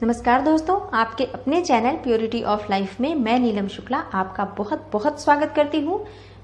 नमस्कार दोस्तों, आपके अपने चैनल प्योरिटी ऑफ लाइफ में मैं नीलम शुक्ला आपका बहुत बहुत स्वागत करती हूँ।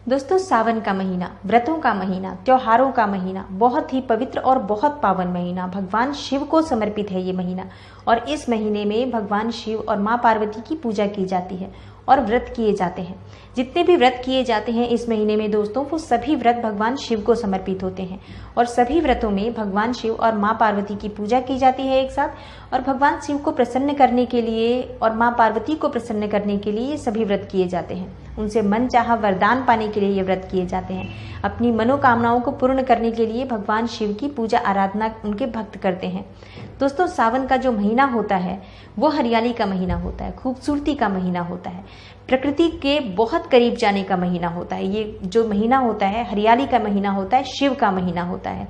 दोस्तों, सावन का महीना, व्रतों का महीना, त्योहारों का महीना, बहुत ही पवित्र और बहुत पावन महीना, भगवान शिव को समर्पित है ये महीना। और इस महीने में भगवान शिव और माँ पार्वती की पूजा की जाती है और व्रत किए जाते हैं। जितने भी व्रत किए जाते हैं इस महीने में दोस्तों, वो सभी व्रत भगवान शिव को समर्पित होते हैं और सभी व्रतों में भगवान शिव और माँ पार्वती की पूजा की जाती है एक साथ। और भगवान शिव को प्रसन्न करने के लिए और माँ पार्वती को प्रसन्न करने के लिए ये सभी व्रत किए जाते हैं। उनसे मन चाहा वरदान पाने के लिए ये व्रत किए जाते हैं। अपनी मनोकामनाओं को पूर्ण करने के लिए भगवान शिव की पूजा आराधना उनके भक्त करते हैं। दोस्तों, सावन का जो महीना होता है वो हरियाली का महीना होता है, खूबसूरती का महीना होता है, प्रकृति के बहुत करीब जाने का महीना होता है। ये जो महीना होता है हरियाली का महीना होता है, शिव का महीना होता है,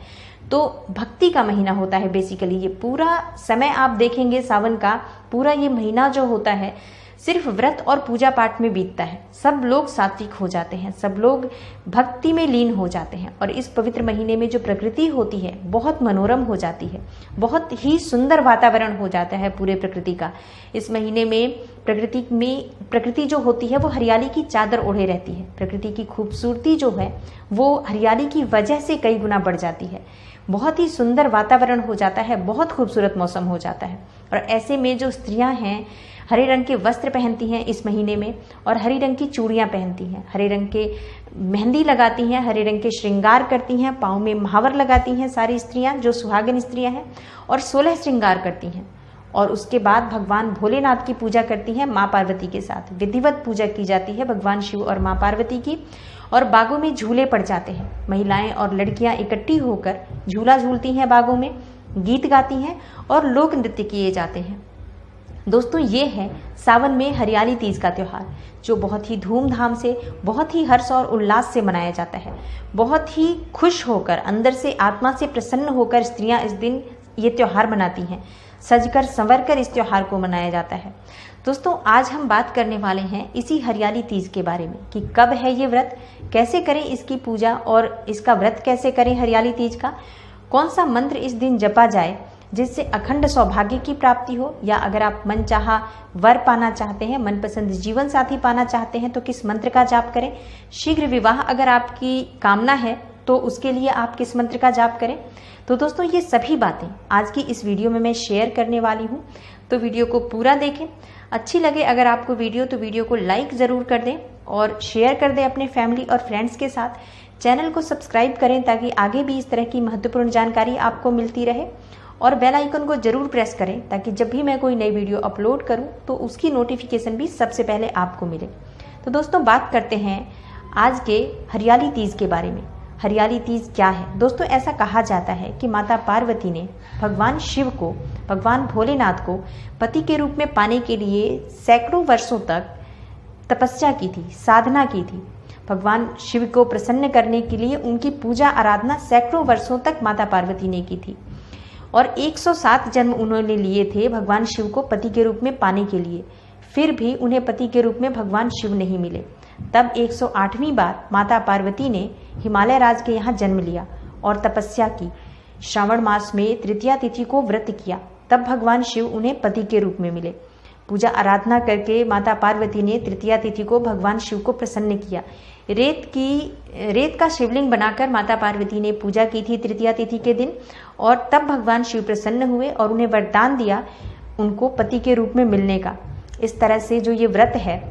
तो भक्ति का महीना होता है। बेसिकली ये पूरा समय आप देखेंगे सावन का पूरा ये महीना जो होता है सिर्फ व्रत और पूजा पाठ में बीतता है। सब लोग सात्विक हो जाते हैं, सब लोग भक्ति में लीन हो जाते हैं और इस पवित्र महीने में जो प्रकृति होती है बहुत मनोरम हो जाती है, बहुत ही सुंदर वातावरण हो जाता है पूरे प्रकृति का। इस महीने में प्रकृति जो होती है वो हरियाली की चादर ओढ़े रहती है। प्रकृति की खूबसूरती जो है वो हरियाली की वजह से कई गुना बढ़ जाती है। बहुत ही सुंदर वातावरण हो जाता है, बहुत खूबसूरत मौसम हो जाता है। और ऐसे में जो स्त्रियां हैं हरे रंग के वस्त्र पहनती हैं इस महीने में और हरी रंग की चूड़ियां पहनती हैं, हरे रंग के मेहंदी लगाती हैं, हरे रंग के श्रृंगार करती हैं, पाँव में महावर लगाती हैं सारी स्त्रियां जो सुहागिन स्त्रियां हैं और 16 श्रृंगार करती हैं। और उसके बाद भगवान भोलेनाथ की पूजा करती हैं माँ पार्वती के साथ। विधिवत पूजा की जाती है भगवान शिव और माँ पार्वती की और बागों में झूले पड़ जाते हैं। महिलाएं और लड़कियां इकट्ठी होकर झूला झूलती हैं, बागों में गीत गाती हैं और लोक नृत्य किए जाते हैं। दोस्तों, ये है सावन में हरियाली तीज का त्यौहार जो बहुत ही धूमधाम से, बहुत ही हर्ष और उल्लास से मनाया जाता है। बहुत ही खुश होकर, अंदर से आत्मा से प्रसन्न होकर स्त्रियां इस दिन ये त्यौहार मनाती हैं। सजकर संवरकर इस त्यौहार को मनाया जाता है। दोस्तों, आज हम बात करने वाले हैं इसी हरियाली तीज के बारे में कि कब है ये व्रत, कैसे करें इसकी पूजा और इसका व्रत कैसे करें हरियाली तीज का, कौन सा मंत्र इस दिन जपा जाए जिससे अखंड सौभाग्य की प्राप्ति हो, या अगर आप मन चाहा वर पाना चाहते हैं, मनपसंद जीवन साथी पाना चाहते हैं तो किस मंत्र का जाप करें, शीघ्र विवाह अगर आपकी कामना है तो उसके लिए आप किस मंत्र का जाप करें। तो दोस्तों, ये सभी बातें आज की इस वीडियो में मैं शेयर करने वाली हूँ, तो वीडियो को पूरा देखें। अच्छी लगे अगर आपको वीडियो तो वीडियो को लाइक ज़रूर कर दें और शेयर कर दें अपने फैमिली और फ्रेंड्स के साथ। चैनल को सब्सक्राइब करें ताकि आगे भी इस तरह की महत्वपूर्ण जानकारी आपको मिलती रहे और बेल आइकन को जरूर प्रेस करें ताकि जब भी मैं कोई नई वीडियो अपलोड करूं तो उसकी नोटिफिकेशन भी सबसे पहले आपको मिले। तो दोस्तों, बात करते हैं आज के हरियाली तीज के बारे में। हरियाली तीज क्या है? दोस्तों, ऐसा कहा जाता है कि माता पार्वती ने भगवान शिव को, भगवान भोलेनाथ को पति के रूप में पाने के लिए सैकड़ों वर्षों तक तपस्या की थी, साधना की थी। भगवान शिव को प्रसन्न करने के लिए उनकी पूजा आराधना सैकड़ों वर्षों तक माता पार्वती ने की थी और 107 जन्म उन्होंने लिए थे भगवान शिव को पति के रूप में पाने के लिए। फिर भी उन्हें पति के रूप में भगवान शिव नहीं मिले। तब 108वीं बार माता पार्वती ने हिमालय राज के यहाँ जन्म लिया और तपस्या की। श्रावण मास में तृतीया तिथि को व्रत किया, तब भगवान शिव उन्हें पति के रूप में मिले। पूजा आराधना करके माता पार्वती ने तृतीया तिथि को भगवान शिव को प्रसन्न किया। रेत का शिवलिंग बनाकर माता पार्वती ने पूजा की थी तृतीया तिथि के दिन और तब भगवान शिव प्रसन्न हुए और उन्हें वरदान दिया उनको पति के रूप में मिलने का। इस तरह से जो ये व्रत है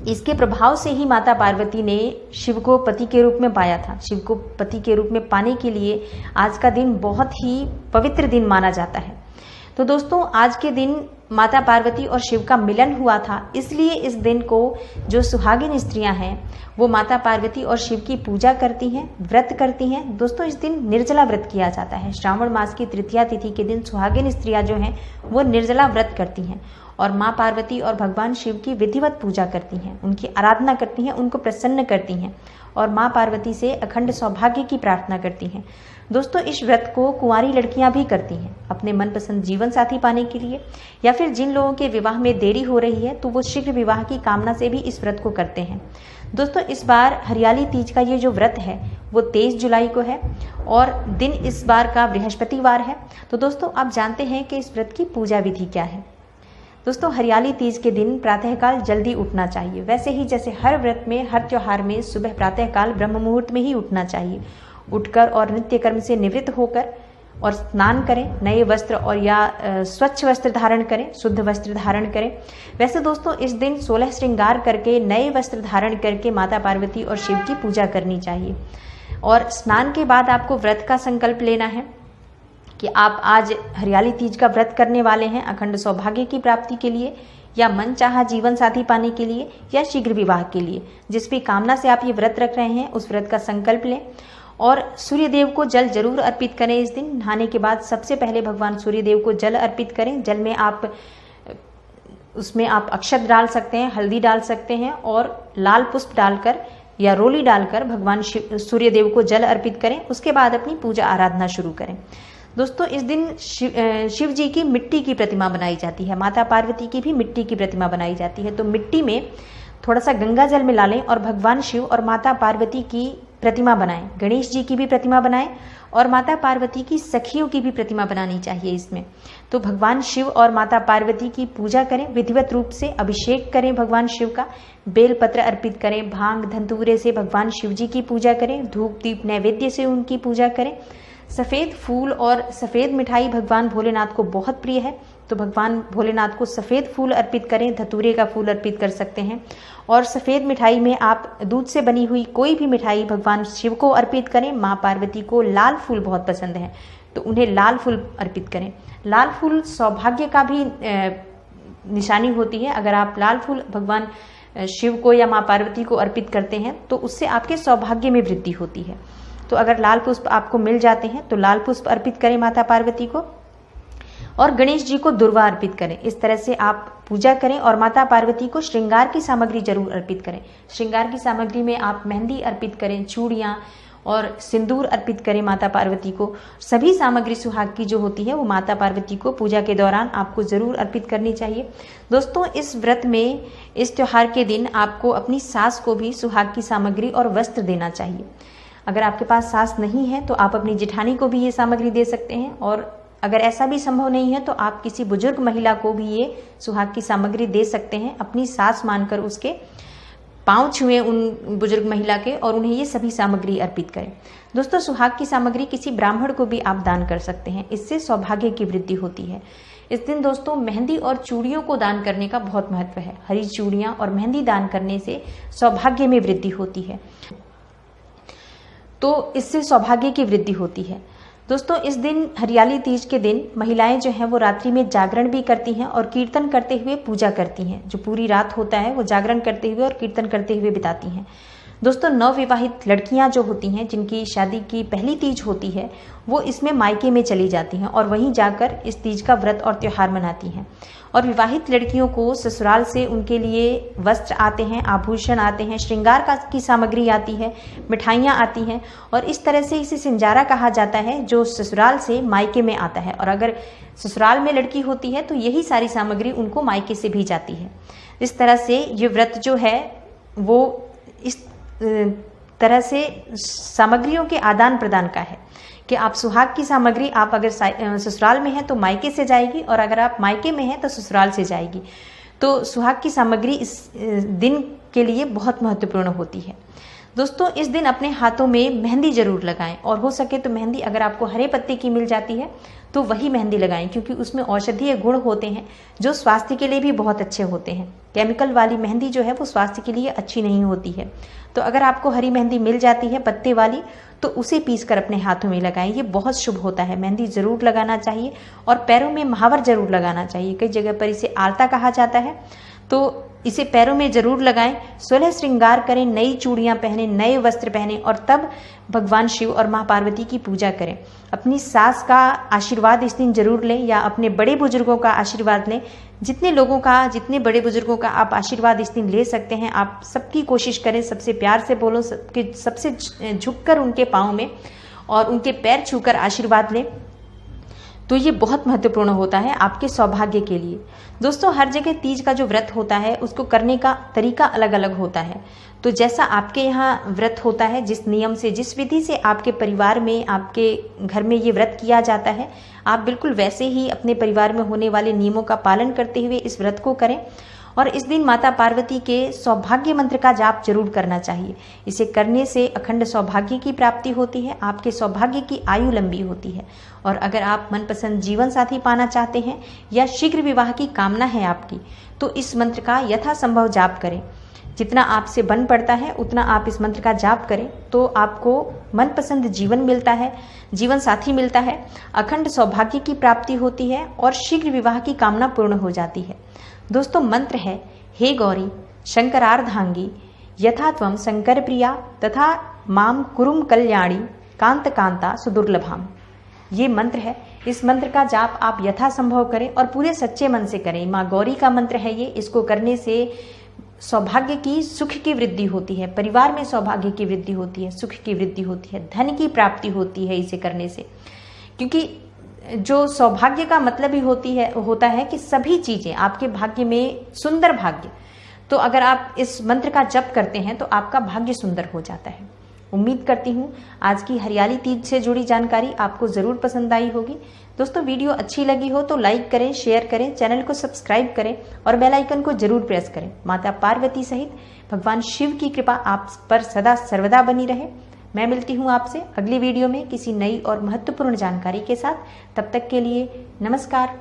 इसके प्रभाव से ही माता पार्वती ने शिव को पति के रूप में पाया था। शिव को पति के रूप में पाने के लिए आज का दिन बहुत ही पवित्र दिन माना जाता है। तो दोस्तों, आज के दिन माता पार्वती और शिव का मिलन हुआ था, इसलिए इस दिन को जो सुहागिन स्त्रियां हैं वो माता पार्वती और शिव की पूजा करती हैं, व्रत करती हैं। दोस्तों, इस दिन निर्जला व्रत किया जाता है। श्रावण मास की तृतीया तिथि के दिन सुहागिन स्त्रियां जो हैं वो निर्जला व्रत करती हैं और माँ पार्वती और भगवान शिव की विधिवत पूजा करती हैं, उनकी आराधना करती हैं, उनको प्रसन्न करती हैं और माँ पार्वती से अखंड सौभाग्य की प्रार्थना करती हैं। दोस्तों, इस व्रत को कुंवारी लड़कियां भी करती हैं अपने मनपसंद जीवन साथी पाने के लिए, या फिर जिन लोगों के विवाह में देरी हो रही है तो वो शीघ्र विवाह की कामना से भी इस व्रत को करते हैं। दोस्तों, इस बार हरियाली तीज का ये जो व्रत है वो 23 जुलाई को है और दिन इस बार का बृहस्पतिवार है। तो दोस्तों, आप जानते हैं कि इस व्रत की पूजा विधि क्या है। दोस्तों हरियाली तीज के दिन प्रातःकाल जल्दी उठना चाहिए। वैसे ही जैसे हर व्रत में, हर त्योहार में सुबह प्रातःकाल ब्रह्म मुहूर्त में ही उठना चाहिए। उठकर और नित्य कर्म से निवृत्त होकर और स्नान करें, नए वस्त्र और या स्वच्छ वस्त्र धारण करें, शुद्ध वस्त्र धारण करें। वैसे दोस्तों इस दिन 16 श्रृंगार करके, नए वस्त्र धारण करके माता पार्वती और शिव की पूजा करनी चाहिए। और स्नान के बाद आपको व्रत का संकल्प लेना है कि आप आज हरियाली तीज का व्रत करने वाले हैं अखंड सौभाग्य की प्राप्ति के लिए, या मन चाहा जीवन साथी पाने के लिए, या शीघ्र विवाह के लिए। जिस भी कामना से आप ये व्रत रख रहे हैं उस व्रत का संकल्प लें। और सूर्य देव को जल जरूर अर्पित करें। इस दिन नहाने के बाद सबसे पहले भगवान सूर्य देव को जल अर्पित करें। जल में उसमें आप अक्षत डाल सकते हैं, हल्दी डाल सकते हैं और लाल पुष्प डालकर या रोली डालकर भगवान सूर्य देव को जल अर्पित करें। उसके बाद अपनी पूजा आराधना शुरू करें। दोस्तों इस दिन शिव जी की मिट्टी की प्रतिमा बनाई जाती है, माता पार्वती की भी मिट्टी की प्रतिमा बनाई जाती है। तो मिट्टी में थोड़ा सा गंगा जल मिला लें और भगवान शिव और माता पार्वती की प्रतिमा बनाएं। गणेश जी की भी प्रतिमा बनाएं और माता पार्वती की सखियों की भी प्रतिमा बनानी चाहिए इसमें। तो भगवान शिव और माता पार्वती की पूजा करें, विधिवत रूप से अभिषेक करें भगवान शिव का, बेलपत्र अर्पित करें, भांग धतूरे से भगवान शिव जी की पूजा करें, धूप दीप नैवेद्य से उनकी पूजा करें। सफ़ेद फूल और सफ़ेद मिठाई भगवान भोलेनाथ को बहुत प्रिय है, तो भगवान भोलेनाथ को सफ़ेद फूल अर्पित करें, धतूरे का फूल अर्पित कर सकते हैं। और सफ़ेद मिठाई में आप दूध से बनी हुई कोई भी मिठाई भगवान शिव को अर्पित करें। माँ पार्वती को लाल फूल बहुत पसंद है तो उन्हें लाल फूल अर्पित करें। लाल फूल सौभाग्य का भी निशानी होती है। अगर आप लाल फूल भगवान शिव को या माँ पार्वती को अर्पित करते हैं तो उससे आपके सौभाग्य में वृद्धि होती है। तो अगर लाल पुष्प आपको मिल जाते हैं तो लाल पुष्प अर्पित करें माता पार्वती को। और गणेश जी को दुर्वा अर्पित करें। इस तरह से आप पूजा करें और माता पार्वती को श्रृंगार की सामग्री जरूर अर्पित करें। श्रृंगार की सामग्री में आप मेहंदी अर्पित करें, चूड़ियाँ और सिंदूर अर्पित करें माता पार्वती को। सभी सामग्री सुहाग की जो होती है वो माता पार्वती को पूजा के दौरान आपको जरूर अर्पित करनी चाहिए। दोस्तों इस व्रत में, इस त्योहार के दिन आपको अपनी सास को भी सुहाग की सामग्री और वस्त्र देना चाहिए। अगर आपके पास सास नहीं है तो आप अपनी जेठानी को भी ये सामग्री दे सकते हैं। और अगर ऐसा भी संभव नहीं है तो आप किसी बुजुर्ग महिला को भी ये सुहाग की सामग्री दे सकते हैं। अपनी सास मानकर उसके पांव छुएं उन बुजुर्ग महिला के और उन्हें ये सभी सामग्री अर्पित करें। दोस्तों सुहाग की सामग्री किसी ब्राह्मण को भी आप दान कर सकते हैं, इससे सौभाग्य की वृद्धि होती है। इस दिन दोस्तों मेहंदी और चूड़ियों को दान करने का बहुत महत्व है। हरी चूड़ियां और मेहंदी दान करने से सौभाग्य में वृद्धि होती है, तो इससे सौभाग्य की वृद्धि होती है। दोस्तों इस दिन हरियाली तीज के दिन महिलाएं जो हैं वो रात्रि में जागरण भी करती हैं और कीर्तन करते हुए पूजा करती हैं। जो पूरी रात होता है वो जागरण करते हुए और कीर्तन करते हुए बिताती हैं। दोस्तों नवविवाहित लड़कियां जो होती हैं, जिनकी शादी की पहली तीज होती है, वो इसमें मायके में चली जाती हैं और वहीं जाकर इस तीज का व्रत और त्योहार मनाती हैं। और विवाहित लड़कियों को ससुराल से उनके लिए वस्त्र आते हैं, आभूषण आते हैं, श्रृंगार की सामग्री आती है, मिठाइयाँ आती हैं। और इस तरह से इसे सिंजारा कहा जाता है जो ससुराल से मायके में आता है। और अगर ससुराल में लड़की होती है तो यही सारी सामग्री उनको मायके से भी जाती है। इस तरह से ये व्रत जो है वो इस तरह से सामग्रियों के आदान प्रदान का है कि आप सुहाग की सामग्री आप अगर ससुराल में हैं तो मायके से जाएगी और अगर आप मायके में हैं तो ससुराल से जाएगी। तो सुहाग की सामग्री इस दिन के लिए बहुत महत्वपूर्ण होती है। दोस्तों इस दिन अपने हाथों में मेहंदी जरूर लगाएं और हो सके तो मेहंदी अगर आपको हरे पत्ते की मिल जाती है तो वही मेहंदी लगाएं, क्योंकि उसमें औषधीय गुण होते हैं जो स्वास्थ्य के लिए भी बहुत अच्छे होते हैं। केमिकल वाली मेहंदी जो है वो स्वास्थ्य के लिए अच्छी नहीं होती है। तो अगर आपको हरी मेहंदी मिल जाती है पत्ते वाली तो उसे पीसकर अपने हाथों में लगाएं, ये बहुत शुभ होता है। मेहंदी जरूर लगाना चाहिए और पैरों में महावर जरूर लगाना चाहिए। कई जगह पर इसे आलता कहा जाता है, तो इसे पैरों में जरूर लगाएं। 16 श्रृंगार करें, नई चूड़ियां पहने, नए वस्त्र पहने और तब भगवान शिव और माँ पार्वती की पूजा करें। अपनी सास का आशीर्वाद इस दिन जरूर लें या अपने बड़े बुजुर्गों का आशीर्वाद लें। जितने बड़े बुजुर्गों का आप आशीर्वाद इस दिन ले सकते हैं, आप सबकी कोशिश करें, सबसे प्यार से बोलो, सबसे झुककर उनके पाँव में और उनके पैर छूकर आशीर्वाद लें। तो ये बहुत महत्वपूर्ण होता है आपके सौभाग्य के लिए। दोस्तों, हर जगह तीज का जो व्रत होता है उसको करने का तरीका अलग अलग होता है। तो जैसा आपके यहाँ व्रत होता है, जिस नियम से, जिस विधि से आपके परिवार में, आपके घर में ये व्रत किया जाता है, आप बिल्कुल वैसे ही अपने परिवार में होने वाले नियमों का पालन करते हुए इस व्रत को करें। और इस दिन माता पार्वती के सौभाग्य मंत्र का जाप जरूर करना चाहिए। इसे करने से अखंड सौभाग्य की प्राप्ति होती है, आपके सौभाग्य की आयु लंबी होती है। और अगर आप मनपसंद जीवन साथी पाना चाहते हैं या शीघ्र विवाह की कामना है आपकी, तो इस मंत्र का यथासंभव जाप करें। जितना आपसे बन पड़ता है उतना आप इस मंत्र का जाप करें, तो आपको मनपसंद जीवन मिलता है, जीवन साथी मिलता है, अखंड सौभाग्य की प्राप्ति होती है और शीघ्र विवाह की कामना पूर्ण हो जाती है। दोस्तों, मंत्र है, हे गौरी शंकरार्धांगी यथा त्वं शंकर प्रिया तथा माम कुरुम कल्याणी कांत कांता सुदुर्लभाम। ये मंत्र है। इस मंत्र का जाप आप यथासंभव करें और पूरे सच्चे मन से करें। माँ गौरी का मंत्र है ये। इसको करने से सौभाग्य की, सुख की वृद्धि होती है, परिवार में सौभाग्य की वृद्धि होती है, सुख की वृद्धि होती है, धन की प्राप्ति होती है इसे करने से। क्योंकि जो सौभाग्य का मतलब ही होता है कि सभी चीजें आपके भाग्य में, सुंदर भाग्य। तो अगर आप इस मंत्र का जप करते हैं तो आपका भाग्य सुंदर हो जाता है। उम्मीद करती हूँ आज की हरियाली तीज से जुड़ी जानकारी आपको जरूर पसंद आई होगी। दोस्तों, वीडियो अच्छी लगी हो तो लाइक करें, शेयर करें, चैनल को सब्सक्राइब करें और बेल आइकन को जरूर प्रेस करें। माता पार्वती सहित भगवान शिव की कृपा आप पर सदा सर्वदा बनी रहे। मैं मिलती हूँ आपसे अगली वीडियो में किसी नई और महत्वपूर्ण जानकारी के साथ। तब तक के लिए नमस्कार।